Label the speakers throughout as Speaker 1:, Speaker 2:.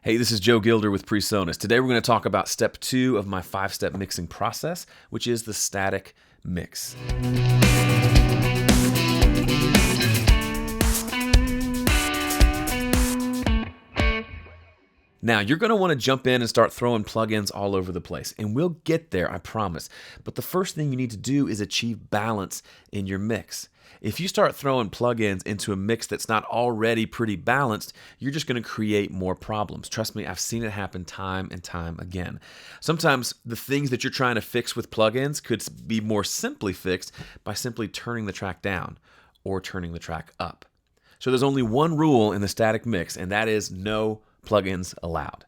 Speaker 1: Hey, this is Joe Gilder with Presonus. Today we're going to talk about step 2 of my 5-step mixing process, which is the static mix. Now, you're going to want to jump in and start throwing plugins all over the place, and we'll get there, I promise. But the first thing you need to do is achieve balance in your mix. If you start throwing plugins into a mix that's not already pretty balanced, you're just going to create more problems. Trust me, I've seen it happen time and time again. Sometimes the things that you're trying to fix with plugins could be more simply fixed by simply turning the track down or turning the track up. So there's only one rule in the static mix, and that is no plugins allowed.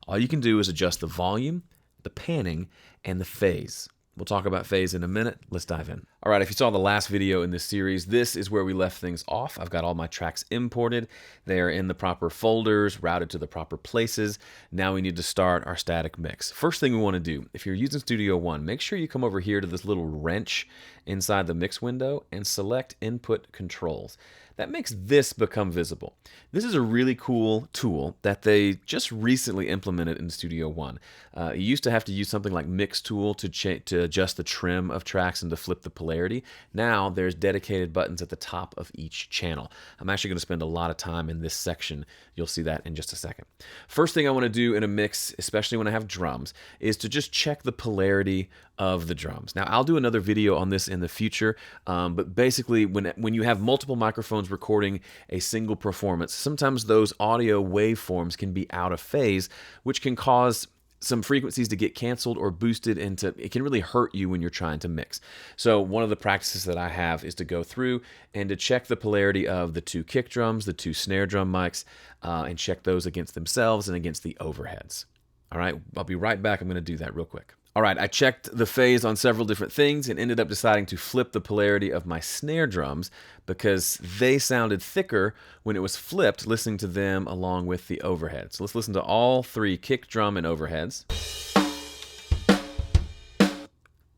Speaker 1: All you can do is adjust the volume, the panning, and the phase. We'll talk about phase in a minute. Let's dive in. All right, if you saw the last video in this series, this is where we left things off. I've got all my tracks imported. They are in the proper folders, routed to the proper places. Now we need to start our static mix. First thing we want to do, if you're using Studio One, make sure you come over here to this little wrench inside the mix window and select Input Controls. That makes this become visible. This is a really cool tool that they just recently implemented in Studio One. You used to have to use something like Mix Tool to adjust the trim of tracks and to flip the polarity. Now there's dedicated buttons at the top of each channel. I'm actually going to spend a lot of time in this section. You'll see that in just a second. First thing I want to do in a mix, especially when I have drums, is to just check the polarity of the drums. Now I'll do another video on this in the future, but basically when you have multiple microphones recording a single performance, sometimes those audio waveforms can be out of phase, which can cause some frequencies to get canceled or boosted into, it can really hurt you when you're trying to mix. So one of the practices that I have is to go through and to check the polarity of the 2 kick drums, the 2 snare drum mics, and check those against themselves and against the overheads. All right, I'll be right back. I'm going to do that real quick. All right, I checked the phase on several different things and ended up deciding to flip the polarity of my snare drums because they sounded thicker when it was flipped, listening to them along with the overheads. So let's listen to all 3 kick drum and overheads.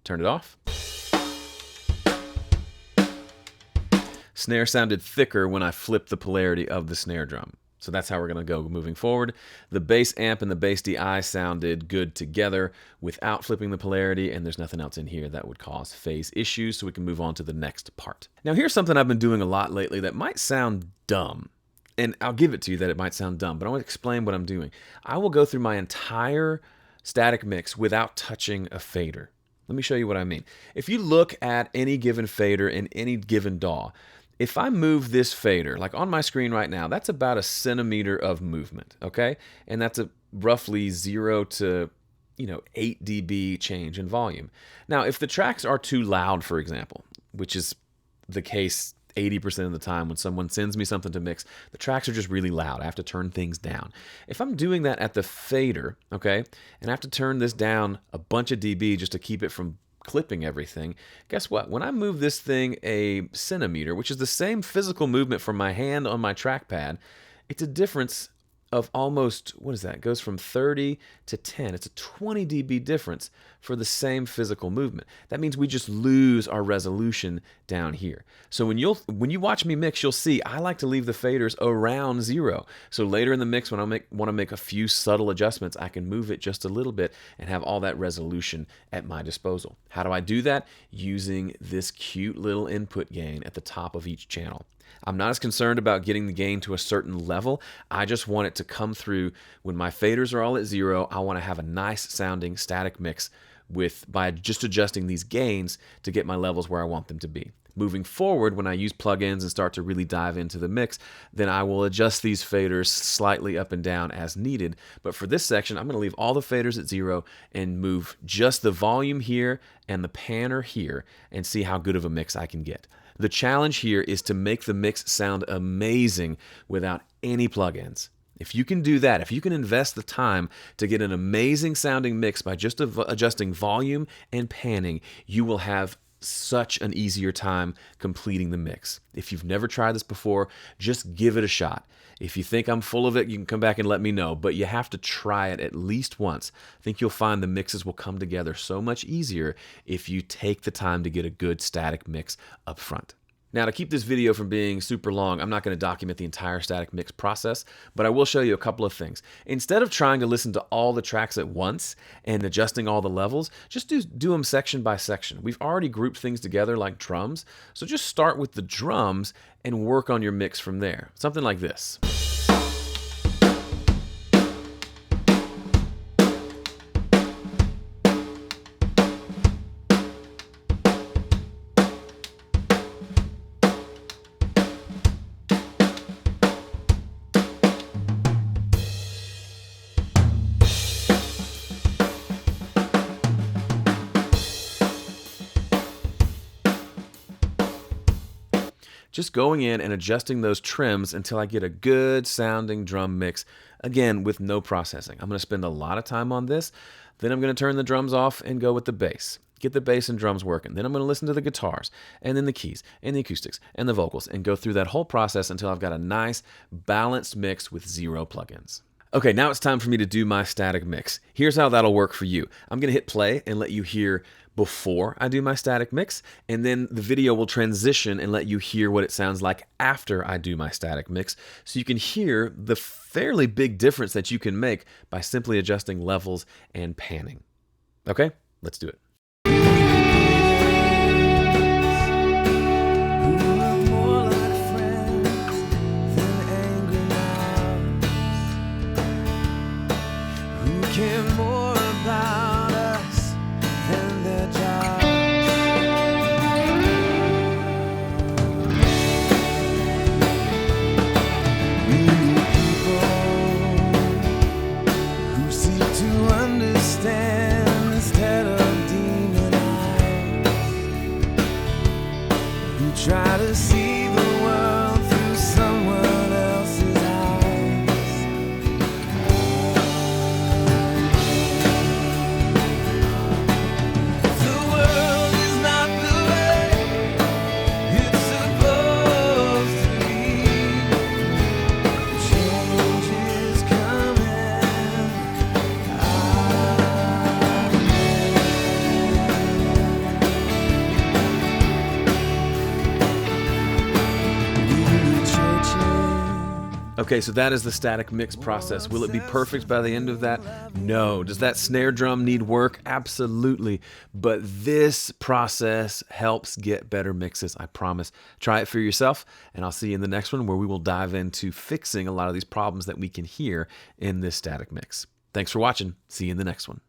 Speaker 1: Turn it off. Snare sounded thicker when I flipped the polarity of the snare drum. So that's how we're going to go moving forward. The bass amp and the bass DI sounded good together without flipping the polarity, and there's nothing else in here that would cause phase issues, so we can move on to the next part. Now here's something I've been doing a lot lately that might sound dumb, and I'll give it to you that it might sound dumb, but I want to explain what I'm doing. I will go through my entire static mix without touching a fader. Let me show you what I mean. If you look at any given fader in any given DAW, if I move this fader, like on my screen right now, that's about a centimeter of movement, okay? And that's a roughly 0 to 8 dB change in volume. Now, if the tracks are too loud, for example, which is the case 80% of the time when someone sends me something to mix, the tracks are just really loud. I have to turn things down. If I'm doing that at the fader, okay, and I have to turn this down a bunch of dB just to keep it from clipping everything, guess what? When I move this thing a centimeter, which is the same physical movement from my hand on my trackpad, it's a difference of almost, what is that? It goes from 30 to 10. It's a 20 dB difference for the same physical movement. That means we just lose our resolution down here. So when you watch me mix, you'll see I like to leave the faders around 0. So later in the mix, when I want to make a few subtle adjustments, I can move it just a little bit and have all that resolution at my disposal. How do I do that? Using this cute little input gain at the top of each channel. I'm not as concerned about getting the gain to a certain level. I just want it to come through when my faders are all at 0. I want to have a nice sounding static mix by just adjusting these gains to get my levels where I want them to be. Moving forward, when I use plugins and start to really dive into the mix, then I will adjust these faders slightly up and down as needed. But for this section, I'm going to leave all the faders at 0 and move just the volume here and the panner here and see how good of a mix I can get. The challenge here is to make the mix sound amazing without any plugins. If you can do that, if you can invest the time to get an amazing sounding mix by just adjusting volume and panning, you will have such an easier time completing the mix. If you've never tried this before, just give it a shot. If you think I'm full of it, you can come back and let me know, but you have to try it at least once. I think you'll find the mixes will come together so much easier if you take the time to get a good static mix up front. Now, to keep this video from being super long, I'm not going to document the entire static mix process, but I will show you a couple of things. Instead of trying to listen to all the tracks at once and adjusting all the levels, just do them section by section. We've already grouped things together like drums, so just start with the drums and work on your mix from there. Something like this. Just going in and adjusting those trims until I get a good sounding drum mix, again, with no processing. I'm going to spend a lot of time on this. Then I'm going to turn the drums off and go with the bass. Get the bass and drums working. Then I'm going to listen to the guitars, and then the keys, and the acoustics, and the vocals, and go through that whole process until I've got a nice, balanced mix with 0 plugins. Okay, now it's time for me to do my static mix. Here's how that'll work for you. I'm going to hit play and let you hear before I do my static mix, and then the video will transition and let you hear what it sounds like after I do my static mix, so you can hear the fairly big difference that you can make by simply adjusting levels and panning. Okay, let's do it.
Speaker 2: Try to see the world through someone else's eyes. The world is not the way it's supposed to be. Change is coming.
Speaker 1: Okay, so that is the static mix process. Will it be perfect by the end of that? No. Does that snare drum need work? Absolutely. But this process helps get better mixes, I promise. Try it for yourself, and I'll see you in the next one where we will dive into fixing a lot of these problems that we can hear in this static mix. Thanks for watching. See you in the next one.